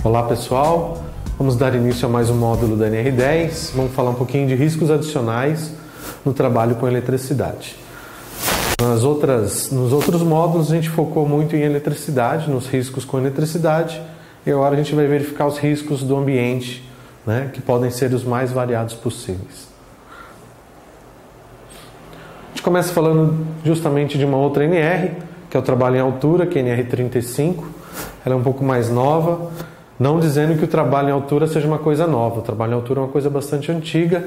Olá pessoal, vamos dar início a mais um módulo da NR10. Vamos falar um pouquinho de riscos adicionais no trabalho com eletricidade. Nos outros módulos a gente focou muito em eletricidade, nos riscos com eletricidade, e agora a gente vai verificar os riscos do ambiente, né, que podem ser os mais variados possíveis. A gente começa falando justamente de uma outra NR, que é o trabalho em altura, que é a NR35. Ela é um pouco mais nova, não dizendo que o trabalho em altura seja uma coisa nova. O trabalho em altura é uma coisa bastante antiga,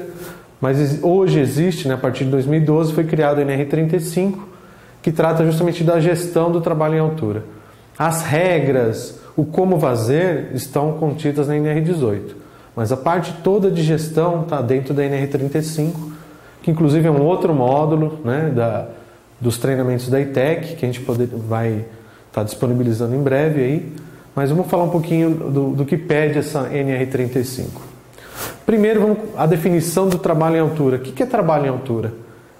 mas hoje existe, né, a partir de 2012 foi criado a NR35, que trata justamente da gestão do trabalho em altura. As regras, o como fazer, estão contidas na NR18, mas a parte toda de gestão está dentro da NR35, que inclusive é um outro módulo, né, dos treinamentos da ITEC, que a gente vai estar disponibilizando em breve aí. Mas vamos falar um pouquinho do que pede essa NR35. Primeiro, a definição do trabalho em altura. O que é trabalho em altura?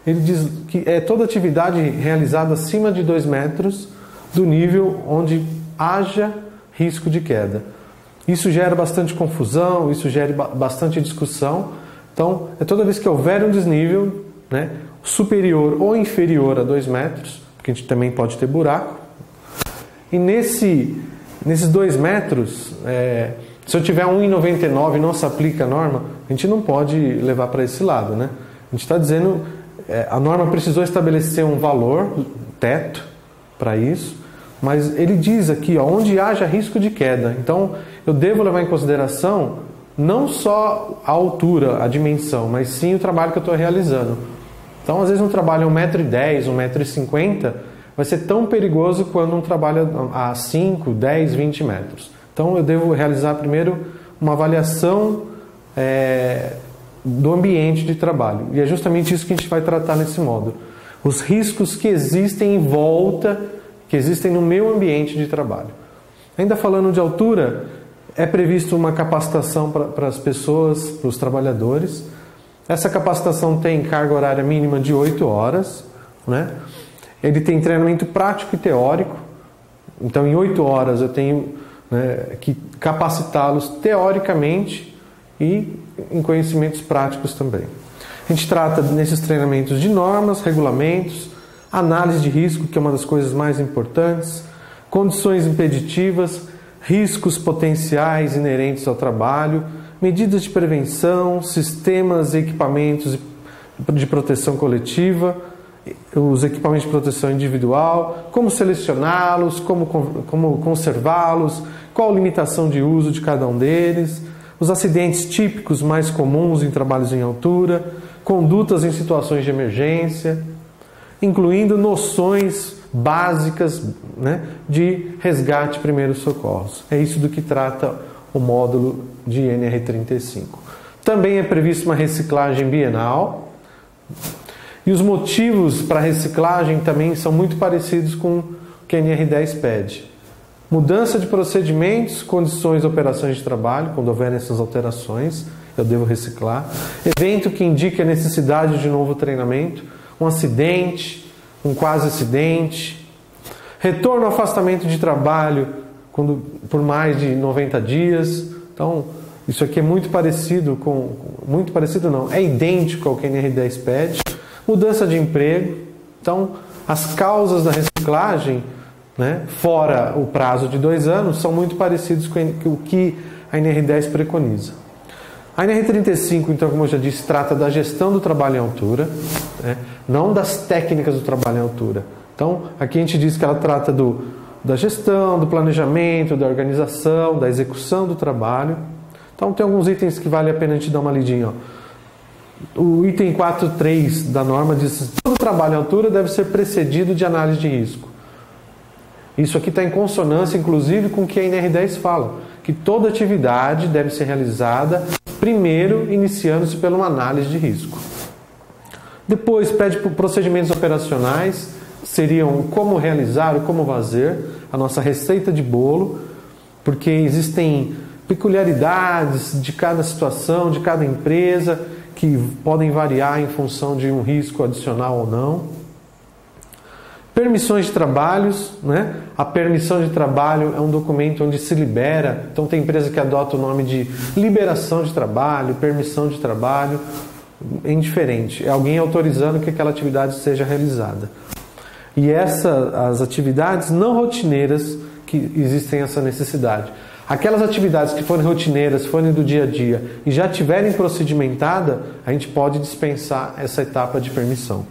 Ele diz que é toda atividade realizada acima de 2 metros do nível onde haja risco de queda. Isso gera bastante confusão, isso gera bastante discussão. Então, é toda vez que houver um desnível, né, superior ou inferior a 2 metros, porque a gente também pode ter buraco, e nesses 2 metros, se eu tiver 1,99 e não se aplica a norma, a gente não pode levar para esse lado, né? A gente está dizendo, a norma precisou estabelecer um valor, teto, para isso, mas ele diz aqui, ó, onde haja risco de queda. Então, eu devo levar em consideração não só a altura, a dimensão, mas sim o trabalho que eu estou realizando. Então, às vezes um trabalho a 1,10 m, 1,50 m, vai ser tão perigoso quando um trabalho a 5, 10, 20 metros. Então eu devo realizar primeiro uma avaliação do ambiente de trabalho. E é justamente isso que a gente vai tratar nesse módulo. Os riscos que existem em volta, que existem no meu ambiente de trabalho. Ainda falando de altura, é previsto uma capacitação para as pessoas, para os trabalhadores. Essa capacitação tem carga horária mínima de 8 horas, né? Ele tem treinamento prático e teórico, então em 8 horas eu tenho, né, que capacitá-los teoricamente e em conhecimentos práticos também. A gente trata nesses treinamentos de normas, regulamentos, análise de risco, que é uma das coisas mais importantes, condições impeditivas, riscos potenciais inerentes ao trabalho, medidas de prevenção, sistemas e equipamentos de proteção coletiva, os equipamentos de proteção individual, como selecioná-los, como conservá-los, qual a limitação de uso de cada um deles, os acidentes típicos mais comuns em trabalhos em altura, condutas em situações de emergência, incluindo noções básicas, né, de resgate e primeiros socorros. É isso do que trata o módulo de NR35. Também é prevista uma reciclagem bienal. E os motivos para reciclagem também são muito parecidos com o que a NR10 pede. Mudança de procedimentos, condições e operações de trabalho, quando houver essas alterações, eu devo reciclar. Evento que indique a necessidade de novo treinamento, um acidente, um quase acidente. Retorno ao afastamento de trabalho por mais de 90 dias. Então, isso aqui é muito parecido é idêntico ao que a NR10 pede. Mudança de emprego. Então, as causas da reciclagem, né, fora o prazo de 2 anos, são muito parecidos com o que a NR10 preconiza. A NR35, então, como eu já disse, trata da gestão do trabalho em altura, né, não das técnicas do trabalho em altura. Então, aqui a gente diz que ela trata da gestão, do planejamento, da organização, da execução do trabalho. Então, tem alguns itens que vale a pena a gente dar uma lidinha, ó. O item 4.3 da norma diz que todo trabalho em altura deve ser precedido de análise de risco. Isso aqui está em consonância, inclusive, com o que a NR10 fala, que toda atividade deve ser realizada primeiro iniciando-se por uma análise de risco. Depois pede por procedimentos operacionais, seriam como realizar ou como fazer, a nossa receita de bolo, porque existem peculiaridades de cada situação, de cada empresa, que podem variar em função de um risco adicional ou não. Permissões de trabalhos, né? A permissão de trabalho é um documento onde se libera, então tem empresa que adota o nome de liberação de trabalho, permissão de trabalho, é indiferente, é alguém autorizando que aquela atividade seja realizada. E as atividades não rotineiras que existem essa necessidade. Aquelas atividades que forem rotineiras, forem do dia a dia e já tiverem procedimentada, a gente pode dispensar essa etapa de permissão.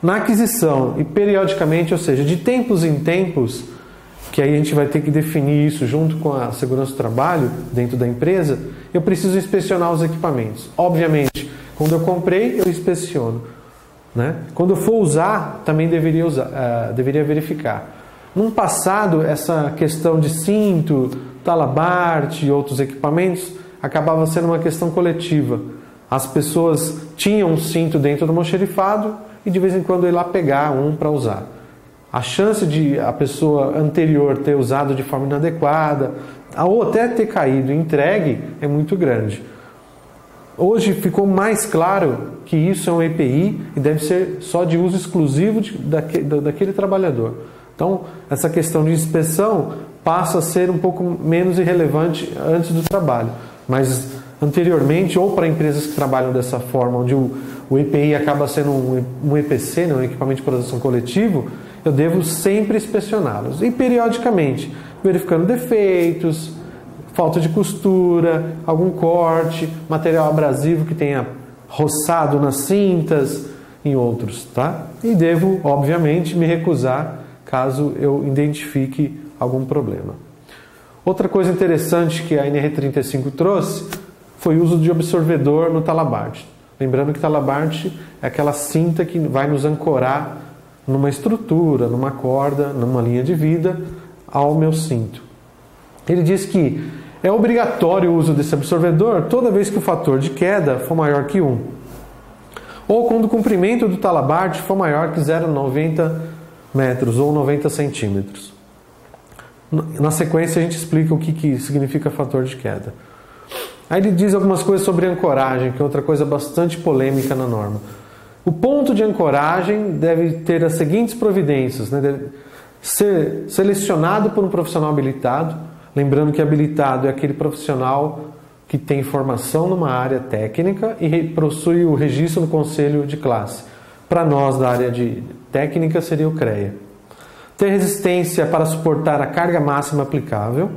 Na aquisição e periodicamente, ou seja, de tempos em tempos, que aí a gente vai ter que definir isso junto com a segurança do trabalho dentro da empresa, eu preciso inspecionar os equipamentos. Obviamente, quando eu comprei, eu inspeciono, né? Quando eu for usar, também deveria verificar. No passado, essa questão de cinto, talabarte e outros equipamentos acabava sendo uma questão coletiva. As pessoas tinham um cinto dentro do almoxarifado e de vez em quando ir lá pegar um para usar. A chance de a pessoa anterior ter usado de forma inadequada ou até ter caído e entregue é muito grande. Hoje ficou mais claro que isso é um EPI e deve ser só de uso exclusivo daquele trabalhador. Então, essa questão de inspeção passa a ser um pouco menos irrelevante antes do trabalho. Mas anteriormente, ou para empresas que trabalham dessa forma, onde o EPI acaba sendo um EPC, né, um equipamento de proteção coletivo, eu devo sempre inspecioná-los. E periodicamente, verificando defeitos, falta de costura, algum corte, material abrasivo que tenha roçado nas cintas, em outros, tá? E devo, obviamente, me recusar caso eu identifique algum problema. Outra coisa interessante que a NR35 trouxe foi o uso de absorvedor no talabarte. Lembrando que talabarte é aquela cinta que vai nos ancorar numa estrutura, numa corda, numa linha de vida ao meu cinto. Ele diz que é obrigatório o uso desse absorvedor toda vez que o fator de queda for maior que 1. Ou quando o comprimento do talabarte for maior que 0,90 metros ou 90 centímetros. Na sequência a gente explica o que significa fator de queda. Aí ele diz algumas coisas sobre ancoragem, que é outra coisa bastante polêmica na norma. O ponto de ancoragem deve ter as seguintes providências, né? Deve ser selecionado por um profissional habilitado, lembrando que habilitado é aquele profissional que tem formação numa área técnica e possui o registro no conselho de classe. Para nós da área de técnica seria o CREA. Ter resistência para suportar a carga máxima aplicável.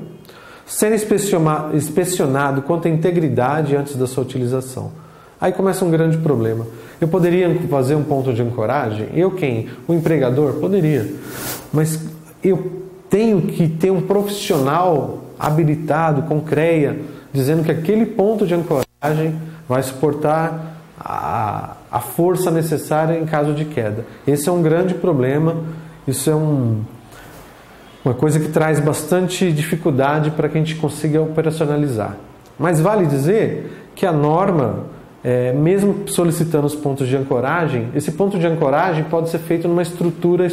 Ser inspecionado quanto à integridade antes da sua utilização. Aí começa um grande problema. Eu poderia fazer um ponto de ancoragem? Eu quem? O empregador? Poderia. Mas eu tenho que ter um profissional habilitado com CREA dizendo que aquele ponto de ancoragem vai suportar a força necessária em caso de queda. Esse é um grande problema, isso é uma coisa que traz bastante dificuldade para que a gente consiga operacionalizar. Mas vale dizer que a norma, mesmo solicitando os pontos de ancoragem, esse ponto de ancoragem pode ser feito numa estrutura,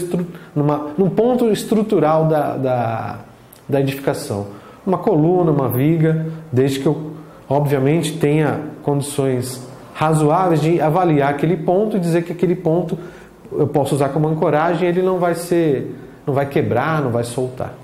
num ponto estrutural da edificação. Uma coluna, uma viga, desde que eu, obviamente, tenha condições razoáveis de avaliar aquele ponto e dizer que aquele ponto eu posso usar como ancoragem e ele não vai quebrar, não vai soltar.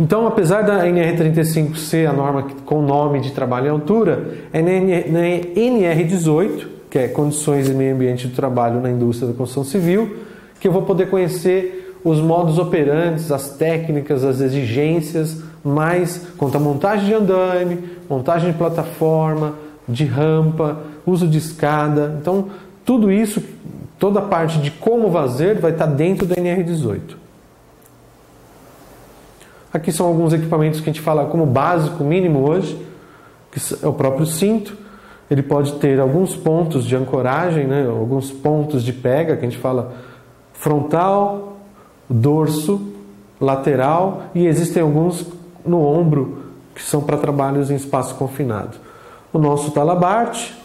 Então, apesar da NR35 ser a norma com nome de trabalho em altura, é na NR18, que é Condições e Meio Ambiente do Trabalho na Indústria da Construção Civil, que eu vou poder conhecer os modos operantes, as técnicas, as exigências, mais quanto à montagem de andaime, montagem de plataforma, de rampa, uso de escada. Então, tudo isso, toda a parte de como fazer vai estar dentro da NR18. Aqui são alguns equipamentos que a gente fala como básico, mínimo hoje, que é o próprio cinto. Ele pode ter alguns pontos de ancoragem, né? Alguns pontos de pega, que a gente fala frontal, dorso, lateral, e existem alguns no ombro, que são para trabalhos em espaço confinado. O nosso talabarte,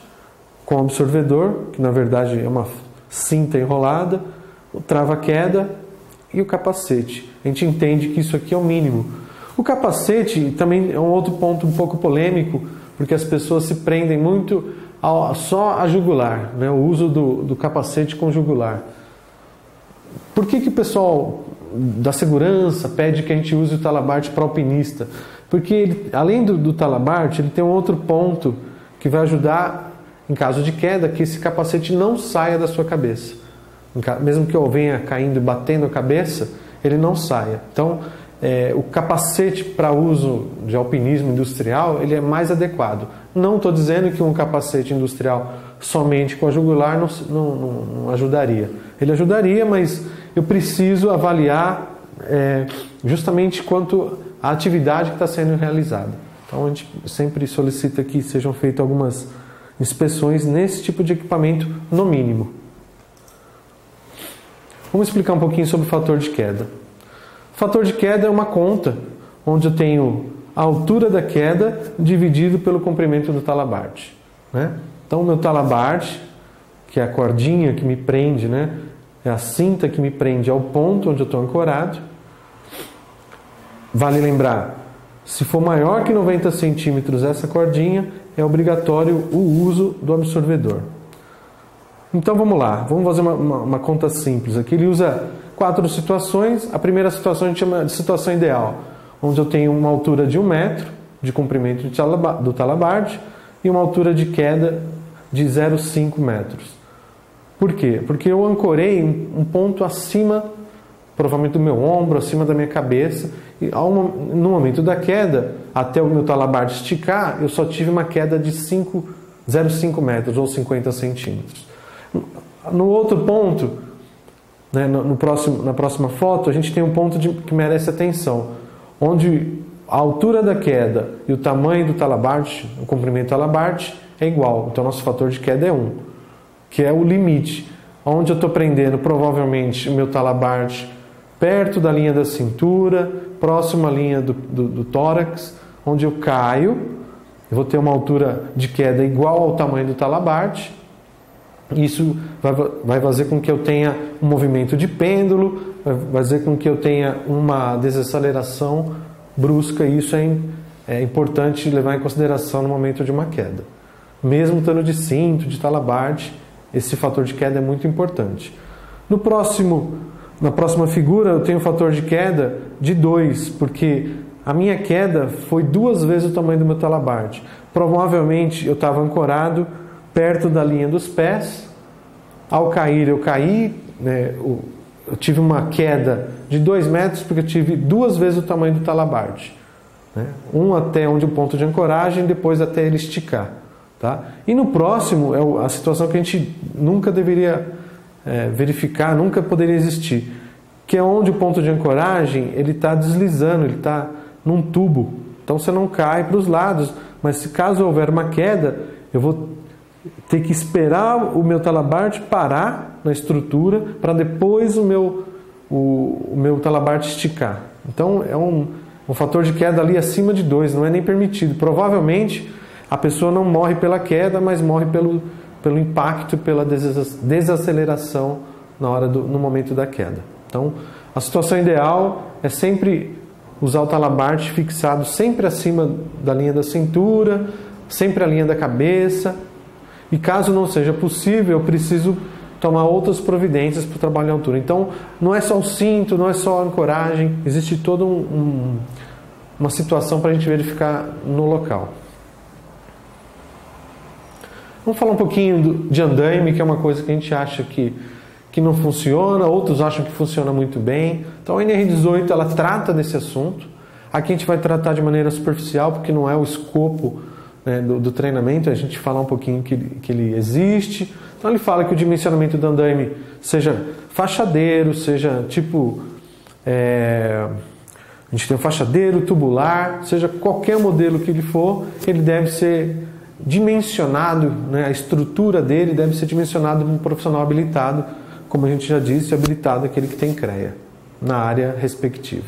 com absorvedor, que na verdade é uma cinta enrolada, o trava-queda e o capacete. A gente entende que isso aqui é o mínimo. O capacete também é um outro ponto um pouco polêmico, porque as pessoas se prendem muito só a jugular, né? O uso do capacete com jugular. Por que o pessoal da segurança pede que a gente use o talabarte para alpinista? Porque ele, além do talabarte, ele tem um outro ponto que vai ajudar, em caso de queda, que esse capacete não saia da sua cabeça. Mesmo que eu venha caindo e batendo a cabeça, ele não saia. Então, o capacete para uso de alpinismo industrial, ele é mais adequado. Não estou dizendo que um capacete industrial somente com a jugular não ajudaria. Ele ajudaria, mas eu preciso avaliar justamente quanto à atividade que está sendo realizada. Então a gente sempre solicita que sejam feitas algumas inspeções nesse tipo de equipamento, no mínimo. Vamos explicar um pouquinho sobre o fator de queda. O fator de queda é uma conta onde eu tenho a altura da queda dividido pelo comprimento do talabarte, né? Então o meu talabarte, que é a cordinha que me prende, né? É a cinta que me prende ao ponto onde eu estou ancorado. Vale lembrar, se for maior que 90 centímetros essa cordinha, é obrigatório o uso do absorvedor. Então vamos lá, vamos fazer uma conta simples. Aqui ele usa 4 situações. A primeira situação a gente chama de situação ideal, onde eu tenho uma altura de 1 metro de comprimento do talabarte e uma altura de queda de 0,5 metros. Por quê? Porque eu ancorei um ponto acima, provavelmente do meu ombro, acima da minha cabeça, e no momento da queda, até o meu talabarte esticar, eu só tive uma queda de 0,5 metros ou 50 centímetros. No outro ponto, né, na próxima foto, a gente tem um ponto que merece atenção, onde a altura da queda e o tamanho do talabarte, o comprimento do talabarte, é igual. Então, nosso fator de queda é 1, que é o limite, onde eu estou prendendo provavelmente o meu talabarte perto da linha da cintura, próximo à linha do tórax, onde eu caio, eu vou ter uma altura de queda igual ao tamanho do talabarte. Isso vai fazer com que eu tenha um movimento de pêndulo, vai fazer com que eu tenha uma desaceleração brusca, e isso é importante levar em consideração no momento de uma queda. Mesmo estando de cinto, de talabarte, esse fator de queda é muito importante. Na próxima figura eu tenho o fator de queda de 2, porque a minha queda foi 2 vezes o tamanho do meu talabarte. Provavelmente eu estava ancorado perto da linha dos pés. Ao cair, eu caí, né, eu tive uma queda de 2 metros porque eu tive 2 vezes o tamanho do talabarte, né? Um até onde o ponto de ancoragem, depois até ele esticar, tá? E no próximo é a situação que a gente nunca deveria verificar, nunca poderia existir, que é onde o ponto de ancoragem ele está deslizando, ele está num tubo. Então você não cai para os lados, mas se caso houver uma queda, eu vou ter que esperar o meu talabarte parar na estrutura para depois o meu talabarte esticar. Então é um fator de queda ali acima de 2, não é nem permitido. Provavelmente a pessoa não morre pela queda, mas morre pelo impacto, pela desaceleração no momento da queda. Então a situação ideal é sempre usar o talabarte fixado sempre acima da linha da cintura, sempre a linha da cabeça. E caso não seja possível, eu preciso tomar outras providências para o trabalho em altura. Então, não é só o cinto, não é só a ancoragem, existe toda uma situação para a gente verificar no local. Vamos falar um pouquinho de andaime, que é uma coisa que a gente acha que não funciona, outros acham que funciona muito bem. Então, a NR18 ela trata desse assunto. Aqui a gente vai tratar de maneira superficial, porque não é o escopo, né, do treinamento, a gente falar um pouquinho que ele existe. Então ele fala que o dimensionamento do andaime seja fachadeiro, seja tipo a gente tem o fachadeiro, tubular, seja qualquer modelo que ele for, ele deve ser dimensionado, né, a estrutura dele deve ser dimensionada por um profissional habilitado, como a gente já disse, habilitado aquele que tem CREA na área respectiva.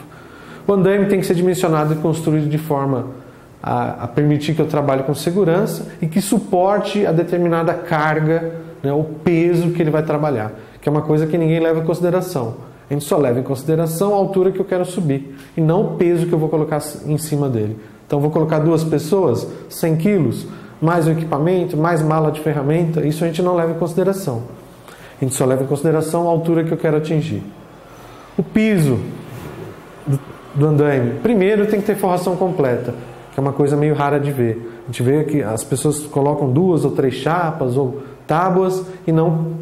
O andaime tem que ser dimensionado e construído de forma a permitir que eu trabalhe com segurança e que suporte a determinada carga, né, o peso que ele vai trabalhar, que é uma coisa que ninguém leva em consideração. A gente só leva em consideração a altura que eu quero subir e não o peso que eu vou colocar em cima dele. Então, vou colocar 2 pessoas, 100 quilos, mais o equipamento, mais mala de ferramenta, isso a gente não leva em consideração. A gente só leva em consideração a altura que eu quero atingir. O piso do andaime. Primeiro tem que ter forração completa, que é uma coisa meio rara de ver. A gente vê que as pessoas colocam 2 ou 3 chapas ou tábuas e não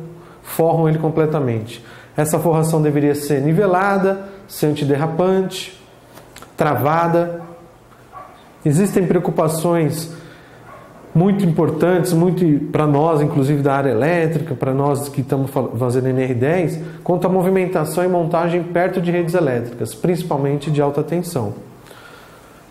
forram ele completamente. Essa forração deveria ser nivelada, ser antiderrapante, travada. Existem preocupações muito importantes, muito para nós, inclusive da área elétrica, para nós que estamos fazendo NR10, quanto à movimentação e montagem perto de redes elétricas, principalmente de alta tensão.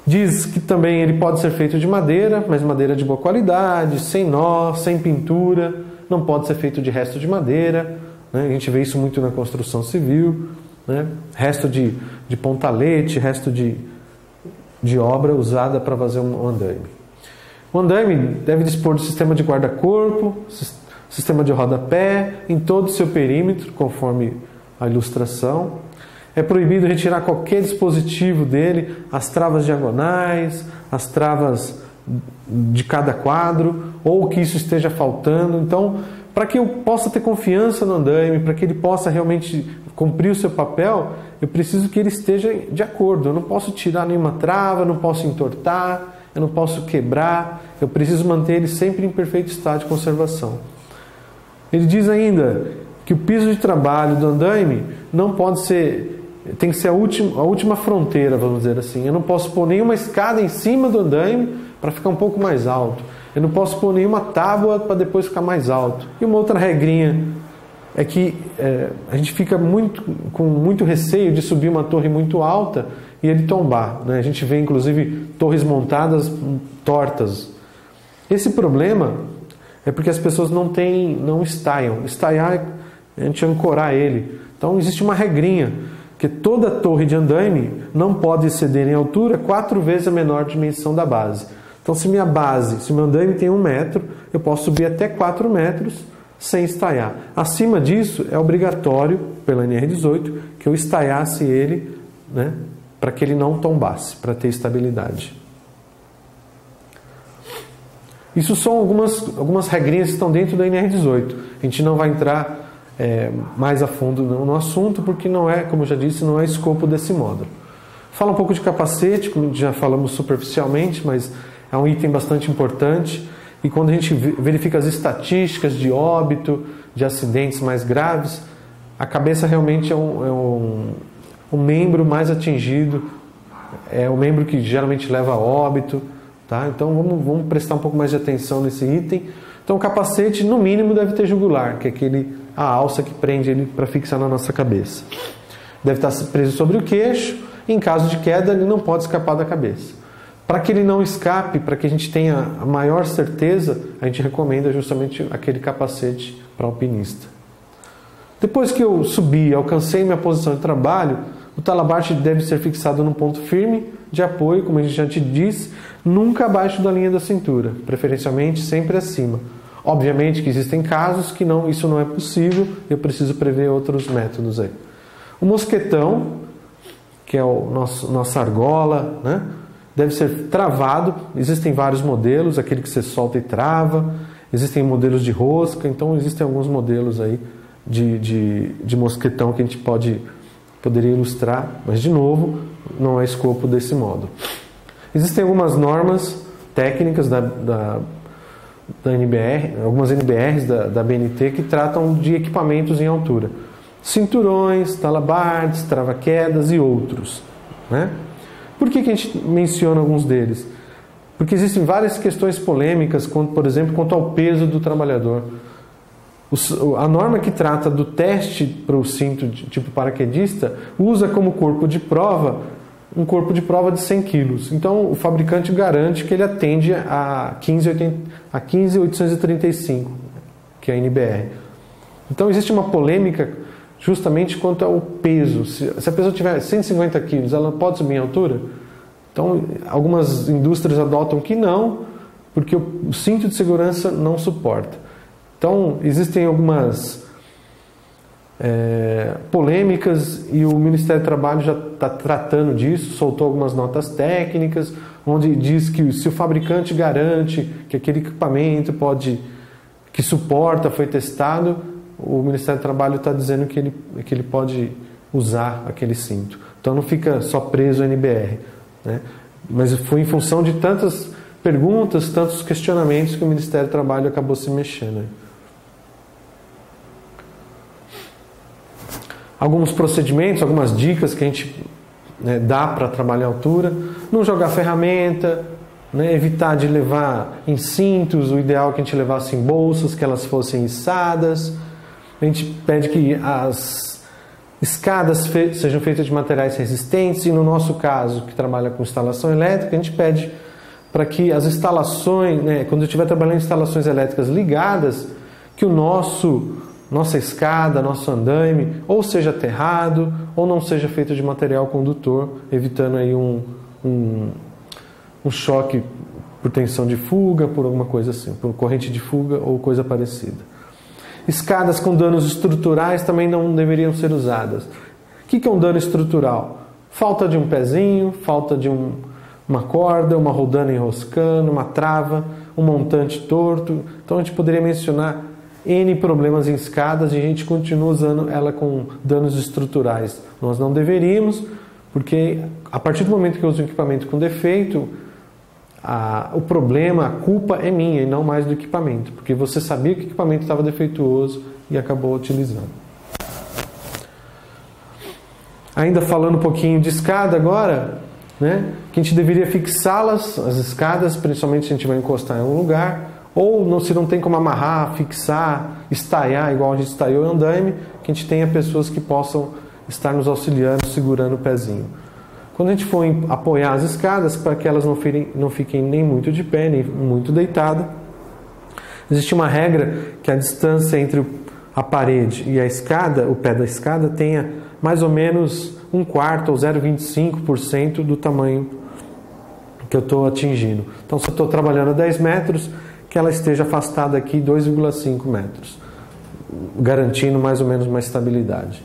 Diz que também ele pode ser feito de madeira, mas madeira de boa qualidade, sem nó, sem pintura, não pode ser feito de resto de madeira, né? A gente vê isso muito na construção civil, né? Resto de pontalete, resto de obra usada para fazer um andaime. O andaime deve dispor do sistema de guarda-corpo, sistema de rodapé, em todo o seu perímetro, conforme a ilustração. É proibido retirar qualquer dispositivo dele, as travas diagonais, as travas de cada quadro, ou que isso esteja faltando. Então, para que eu possa ter confiança no andaime, para que ele possa realmente cumprir o seu papel, eu preciso que ele esteja de acordo. Eu não posso tirar nenhuma trava, não posso entortar, eu não posso quebrar, eu preciso manter ele sempre em perfeito estado de conservação. Ele diz ainda que o piso de trabalho do andaime não pode ser, tem que ser a última fronteira, vamos dizer assim. Eu não posso pôr nenhuma escada em cima do andaime para ficar um pouco mais alto. Eu não posso pôr nenhuma tábua para depois ficar mais alto. E uma outra regrinha é que a gente fica com muito receio de subir uma torre muito alta e ele tombar, né? A gente vê inclusive torres montadas tortas. Esse problema é porque as pessoas não estaiam. Estaiar é a gente ancorar ele. Então existe uma regrinha, que toda torre de andaime não pode exceder em altura 4 vezes a menor dimensão da base. Então se meu andaime tem 1 metro, eu posso subir até 4 metros sem estaiar. Acima disso é obrigatório, pela NR18, que eu estaiasse ele, né, para que ele não tombasse, para ter estabilidade. Isso são algumas regrinhas que estão dentro da NR18. A gente não vai entrar mais a fundo no assunto, porque não é, como eu já disse, não é escopo desse módulo. Fala um pouco de capacete, como já falamos superficialmente, mas é um item bastante importante. E quando a gente verifica as estatísticas de óbito, de acidentes mais graves, a cabeça realmente é um membro mais atingido, é o membro que geralmente leva a óbito, tá? Então vamos prestar um pouco mais de atenção nesse item. Então o capacete, no mínimo, deve ter jugular, que é a alça que prende ele para fixar na nossa cabeça. Deve estar preso sobre o queixo, e em caso de queda ele não pode escapar da cabeça. Para que ele não escape, para que a gente tenha a maior certeza, a gente recomenda justamente aquele capacete para alpinista. Depois que eu subi, alcancei minha posição de trabalho, o talabarte deve ser fixado num ponto firme de apoio, como a gente já te disse, nunca abaixo da linha da cintura, preferencialmente sempre acima. Obviamente que existem casos que isso não é possível, eu preciso prever outros métodos aí. O mosquetão, que é nossa argola, né, deve ser travado. Existem vários modelos, aquele que você solta e trava, existem modelos de rosca, então existem alguns modelos aí de mosquetão que a gente poderia ilustrar, mas de novo, não é escopo desse módulo. Existem algumas normas técnicas da NBR, algumas NBRs da BNT que tratam de equipamentos em altura. Cinturões, talabartes, trava-quedas e outros, né? Por que a gente menciona alguns deles? Porque existem várias questões polêmicas, por exemplo, quanto ao peso do trabalhador. A norma que trata do teste para o cinto tipo paraquedista usa como corpo de prova um corpo de prova de 100 kg. Então o fabricante garante que ele atende a 15.835, que é a NBR. Então existe uma polêmica justamente quanto ao peso. Se a pessoa tiver 150 kg, ela pode subir em altura? Então algumas indústrias adotam que não, porque o cinto de segurança não suporta. Então, existem algumas polêmicas e o Ministério do Trabalho já está tratando disso, soltou algumas notas técnicas, onde diz que se o fabricante garante que aquele equipamento que suporta, foi testado, o Ministério do Trabalho está dizendo que ele pode usar aquele cinto. Então não fica só preso ao NBR, né? Mas foi em função de tantas perguntas, tantos questionamentos que o Ministério do Trabalho acabou se mexendo. Alguns procedimentos, algumas dicas que a gente dá para trabalhar em altura: não jogar ferramenta, né? Evitar de levar em cintos, o ideal é que a gente levasse em bolsas, que elas fossem içadas. A gente pede que as escadas sejam feitas de materiais resistentes, e no nosso caso, que trabalha com instalação elétrica, a gente pede para que as instalações, né, quando eu estiver trabalhando em instalações elétricas ligadas, que o nossa escada, nosso andaime, ou seja aterrado, ou não seja feito de material condutor, evitando aí um choque por tensão de fuga, por alguma coisa assim, por corrente de fuga ou coisa parecida. Escadas com danos estruturais também não deveriam ser usadas. O que é um dano estrutural? Falta de um pezinho, falta de uma corda, uma roldana enroscando, uma trava, um montante torto. Então a gente poderia mencionar N problemas em escadas e a gente continua usando ela com danos estruturais. Nós não deveríamos, porque a partir do momento que eu uso um equipamento com defeito, o problema, a culpa é minha e não mais do equipamento, porque você sabia que o equipamento estava defeituoso e acabou utilizando. Ainda falando um pouquinho de escada agora, né, que a gente deveria fixá-las, as escadas, principalmente se a gente vai encostar em um lugar, ou se não tem como amarrar, fixar, estaiar igual a gente estaiou o andaime, que a gente tenha pessoas que possam estar nos auxiliando, segurando o pezinho. Quando a gente for apoiar as escadas, para que elas não fiquem nem muito de pé, nem muito deitadas, existe uma regra que a distância entre a parede e a escada, o pé da escada, tenha mais ou menos 1/4 ou 0,25% do tamanho que eu estou atingindo. Então, se eu estou trabalhando a 10 metros, que ela esteja afastada aqui 2,5 metros, garantindo mais ou menos uma estabilidade.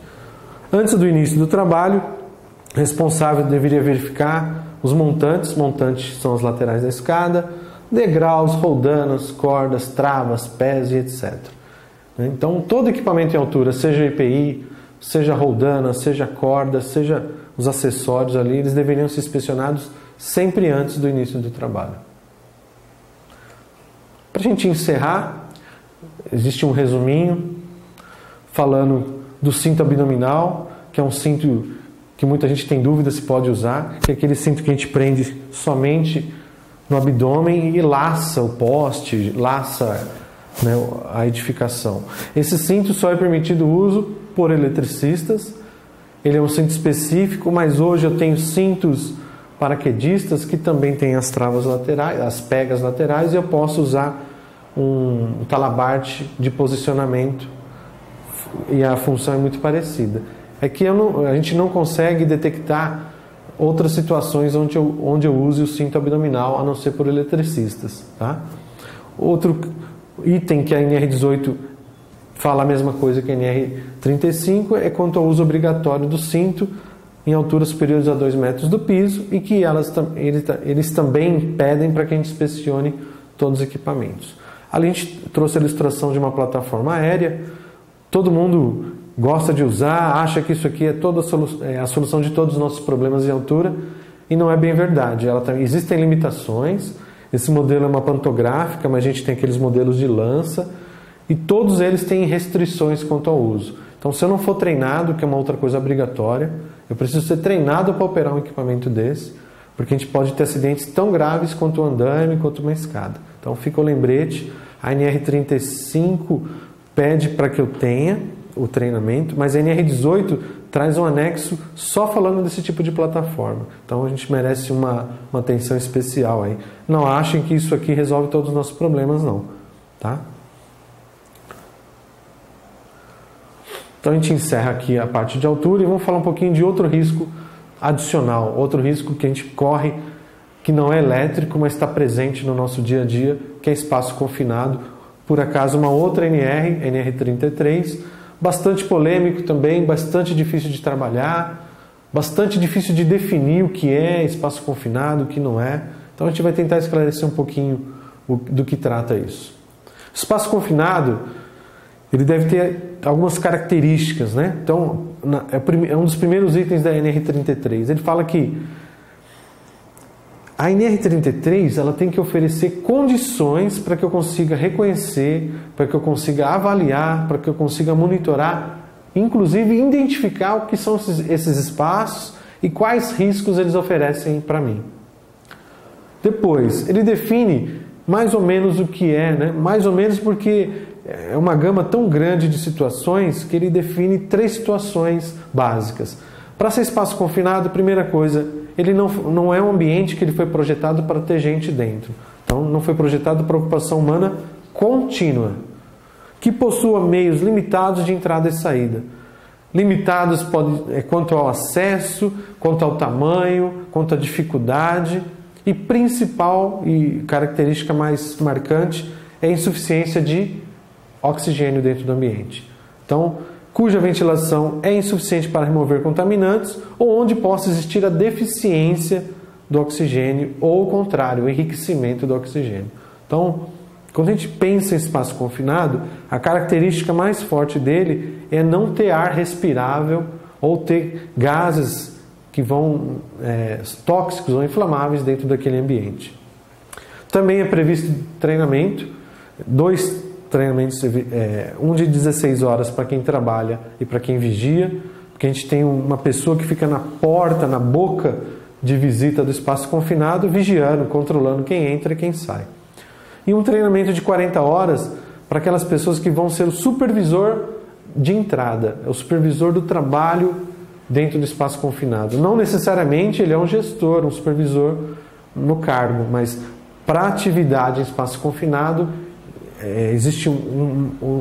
Antes do início do trabalho, o responsável deveria verificar os montantes. Montantes são as laterais da escada, degraus, roldanas, cordas, travas, pés e etc. Então, todo equipamento em altura, seja EPI, seja roldana, seja corda, seja os acessórios ali, eles deveriam ser inspecionados sempre antes do início do trabalho. Para a gente encerrar, existe um resuminho falando do cinto abdominal, que é um cinto que muita gente tem dúvida se pode usar, que é aquele cinto que a gente prende somente no abdômen e laça o poste, laça, né, a edificação. Esse cinto só é permitido o uso por eletricistas, ele é um cinto específico, mas hoje eu tenho cintos paraquedistas que também têm as travas laterais, as pegas laterais, e eu posso usar um talabarte de posicionamento, e a função é muito parecida. É que a gente não consegue detectar outras situações onde eu use o cinto abdominal, a não ser por eletricistas. Tá? Outro item que a NR18 fala a mesma coisa que a NR35 é quanto ao uso obrigatório do cinto em alturas superiores a 2 metros do piso, e que eles também pedem para que a gente inspecione todos os equipamentos. Ali a gente trouxe a ilustração de uma plataforma aérea. Todo mundo gosta de usar, acha que isso aqui é a solução de todos os nossos problemas em altura, e não é bem verdade. Existem limitações. Esse modelo é uma pantográfica, mas a gente tem aqueles modelos de lança, e todos eles têm restrições quanto ao uso. Então, se eu não for treinado, que é uma outra coisa obrigatória, eu preciso ser treinado para operar um equipamento desse, porque a gente pode ter acidentes tão graves quanto o andaime, quanto uma escada. Então, fica o lembrete. A NR35 pede para que eu tenha o treinamento, mas a NR18 traz um anexo só falando desse tipo de plataforma. Então a gente merece uma atenção especial aí. Não achem que isso aqui resolve todos os nossos problemas, não. Tá? Então a gente encerra aqui a parte de altura e vamos falar um pouquinho de outro risco adicional, outro risco que a gente corre, que não é elétrico, mas está presente no nosso dia a dia, que é espaço confinado. Por acaso, uma outra NR33, bastante polêmico também, bastante difícil de trabalhar, bastante difícil de definir o que é espaço confinado, o que não é. Então a gente vai tentar esclarecer um pouquinho do que trata isso. O espaço confinado, ele deve ter algumas características, né? Então, é um dos primeiros itens da NR33. Ele fala que a NR33 ela tem que oferecer condições para que eu consiga reconhecer, para que eu consiga avaliar, para que eu consiga monitorar, inclusive identificar o que são esses espaços e quais riscos eles oferecem para mim. Depois, ele define mais ou menos o que é, né? Mais ou menos porque é uma gama tão grande de situações que ele define 3 situações básicas. Para ser espaço confinado, primeira coisa, ele não é um ambiente que ele foi projetado para ter gente dentro. Então, não foi projetado para ocupação humana contínua, que possua meios limitados de entrada e saída. Limitados quanto ao acesso, quanto ao tamanho, quanto à dificuldade. E principal e característica mais marcante é a insuficiência de oxigênio dentro do ambiente. Então, cuja ventilação é insuficiente para remover contaminantes ou onde possa existir a deficiência do oxigênio ou o contrário, o enriquecimento do oxigênio. Então, quando a gente pensa em espaço confinado, a característica mais forte dele é não ter ar respirável ou ter gases que vão tóxicos ou inflamáveis dentro daquele ambiente. Também é previsto treinamento, 2 treinamentos, um de 16 horas para quem trabalha e para quem vigia, porque a gente tem uma pessoa que fica na porta, na boca de visita do espaço confinado, vigiando, controlando quem entra e quem sai. E um treinamento de 40 horas para aquelas pessoas que vão ser o supervisor de entrada, é o supervisor do trabalho dentro do espaço confinado. Não necessariamente ele é um gestor, um supervisor no cargo, mas para atividade em espaço confinado existe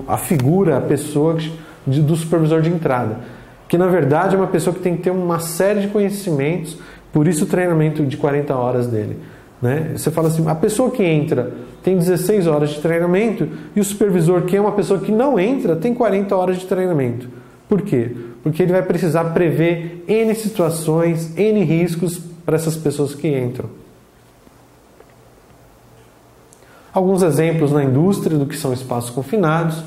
a figura, a pessoa do supervisor de entrada, que na verdade é uma pessoa que tem que ter uma série de conhecimentos, por isso o treinamento de 40 horas dele. Né? Você fala assim, a pessoa que entra tem 16 horas de treinamento e o supervisor, que é uma pessoa que não entra, tem 40 horas de treinamento. Por quê? Porque ele vai precisar prever N situações, N riscos para essas pessoas que entram. Alguns exemplos na indústria do que são espaços confinados: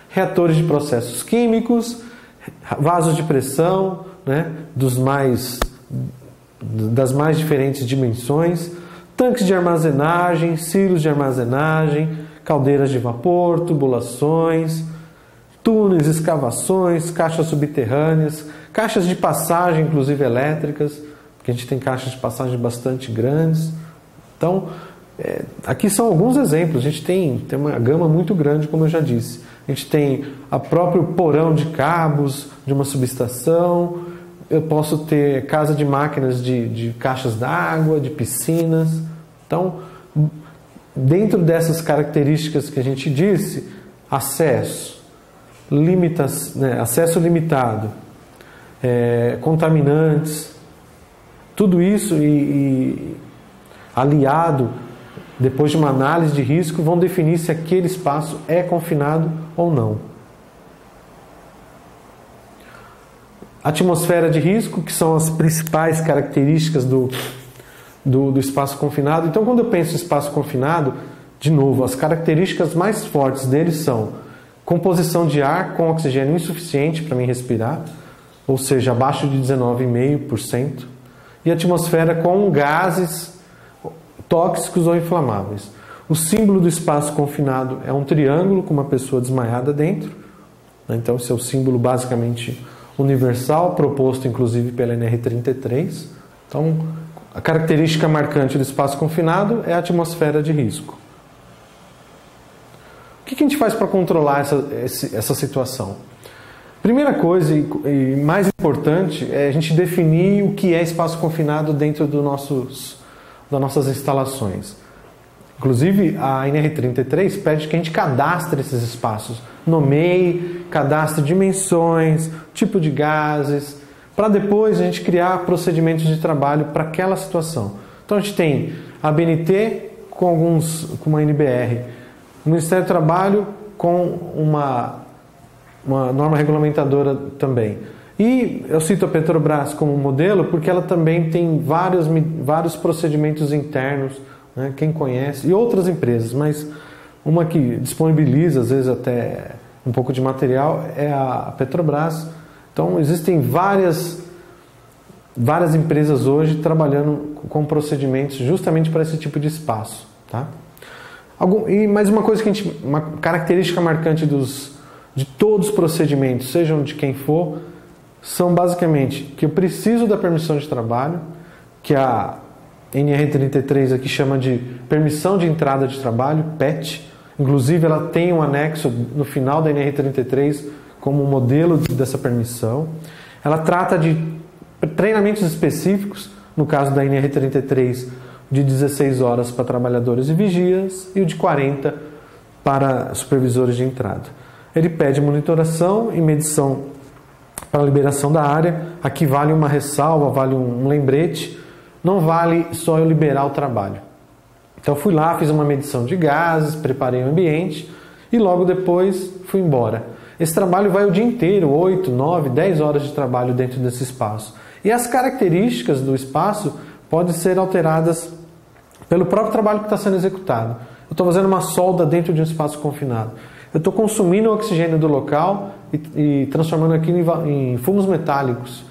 reatores de processos químicos, vasos de pressão, né, das mais diferentes dimensões, tanques de armazenagem, silos de armazenagem, caldeiras de vapor, tubulações, túneis, escavações, caixas subterrâneas, caixas de passagem, inclusive elétricas, porque a gente tem caixas de passagem bastante grandes. Então, aqui são alguns exemplos. A gente tem uma gama muito grande, como eu já disse. A gente tem o próprio porão de cabos de uma subestação. Eu posso ter casa de máquinas de caixas d'água, de piscinas. Então, dentro dessas características que a gente disse, acesso limitado, contaminantes, tudo isso e aliado, depois de uma análise de risco, vão definir se aquele espaço é confinado ou não. Atmosfera de risco, que são as principais características do espaço confinado. Então, quando eu penso em espaço confinado, de novo, as características mais fortes dele são composição de ar com oxigênio insuficiente para mim respirar, ou seja, abaixo de 19,5%, e atmosfera com gases tóxicos ou inflamáveis. O símbolo do espaço confinado é um triângulo com uma pessoa desmaiada dentro. Então, esse é o símbolo basicamente universal, proposto inclusive pela NR33. Então, a característica marcante do espaço confinado é a atmosfera de risco. O que a gente faz para controlar essa situação? Primeira coisa e mais importante é a gente definir o que é espaço confinado dentro das nossas instalações. Inclusive, a NR33 pede que a gente cadastre esses espaços, nomeie, cadastre dimensões, tipo de gases, para depois a gente criar procedimentos de trabalho para aquela situação. Então a gente tem a ABNT com uma NBR, o Ministério do Trabalho com uma norma regulamentadora também. E eu cito a Petrobras como modelo porque ela também tem vários procedimentos internos, né, quem conhece, e outras empresas, mas uma que disponibiliza às vezes até um pouco de material é a Petrobras. Então, existem várias empresas hoje trabalhando com procedimentos justamente para esse tipo de espaço. Tá? E mais uma coisa uma característica marcante de todos os procedimentos, sejam de quem for, são basicamente que eu preciso da permissão de trabalho, que a NR33 aqui chama de permissão de entrada de trabalho, PET. Inclusive ela tem um anexo no final da NR33 como modelo dessa permissão. Ela trata de treinamentos específicos, no caso da NR33, de 16 horas para trabalhadores e vigias e o de 40 para supervisores de entrada. Ele pede monitoração e medição para a liberação da área. Aqui vale uma ressalva, vale um lembrete. Não vale só eu liberar o trabalho. Então fui lá, fiz uma medição de gases, preparei o ambiente e logo depois fui embora. Esse trabalho vai o dia inteiro, 8, 9, 10 horas de trabalho dentro desse espaço. E as características do espaço podem ser alteradas pelo próprio trabalho que está sendo executado. Eu estou fazendo uma solda dentro de um espaço confinado. Eu estou consumindo o oxigênio do local e transformando aquilo em fumos metálicos.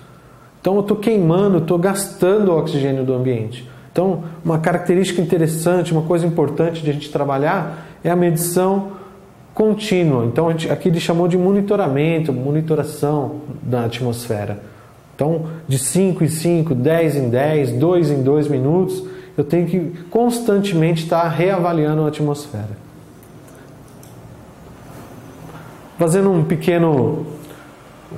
Então eu estou queimando, estou gastando o oxigênio do ambiente. Então, uma característica interessante, uma coisa importante de a gente trabalhar é a medição contínua. Então, aqui ele chamou de monitoração da atmosfera. Então, de 5 em 5, 10 em 10, 2 em 2 minutos, eu tenho que constantemente estar reavaliando a atmosfera. Fazendo um pequeno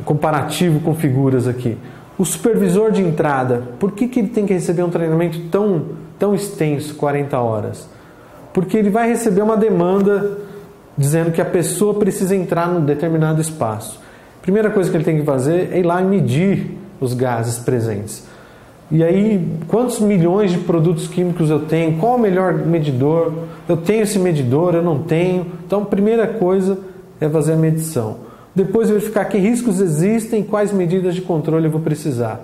comparativo com figuras aqui. O supervisor de entrada, por que ele tem que receber um treinamento tão extenso, 40 horas? Porque ele vai receber uma demanda dizendo que a pessoa precisa entrar num determinado espaço. Primeira coisa que ele tem que fazer é ir lá e medir os gases presentes. E aí, quantos milhões de produtos químicos eu tenho? Qual o melhor medidor? Eu tenho esse medidor? Eu não tenho? Então, a primeira coisa é fazer a medição. Depois verificar que riscos existem e quais medidas de controle eu vou precisar.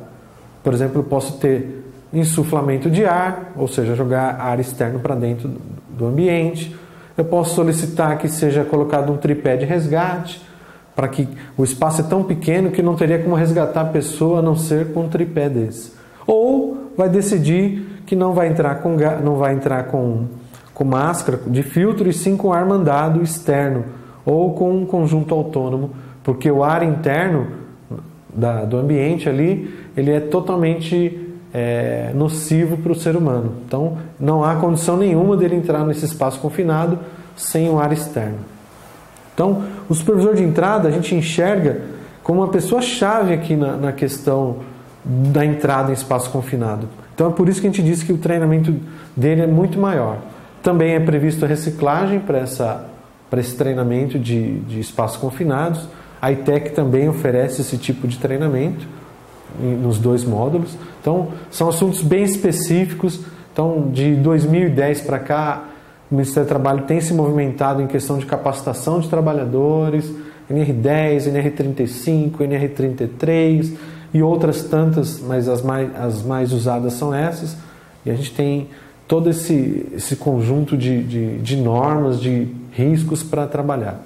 Por exemplo, eu posso ter insuflamento de ar, ou seja, jogar ar externo para dentro do ambiente. Eu posso solicitar que seja colocado um tripé de resgate, para que o espaço é tão pequeno que não teria como resgatar a pessoa a não ser com um tripé desse. Ou vai decidir que não vai entrar com máscara de filtro e sim com ar mandado externo, ou com um conjunto autônomo, porque o ar interno do ambiente ali, ele é totalmente nocivo para o ser humano. Então, não há condição nenhuma dele entrar nesse espaço confinado sem o ar externo. Então, o supervisor de entrada a gente enxerga como uma pessoa-chave aqui na questão da entrada em espaço confinado. Então, é por isso que a gente disse que o treinamento dele é muito maior. Também é previsto a reciclagem para esse treinamento de espaços confinados. A ITEC também oferece esse tipo de treinamento nos 2 módulos. Então, são assuntos bem específicos. Então, de 2010 para cá, o Ministério do Trabalho tem se movimentado em questão de capacitação de trabalhadores, NR10, NR35, NR33 e outras tantas, mas as mais usadas são essas. E a gente tem todo esse conjunto de normas, de riscos para trabalhar.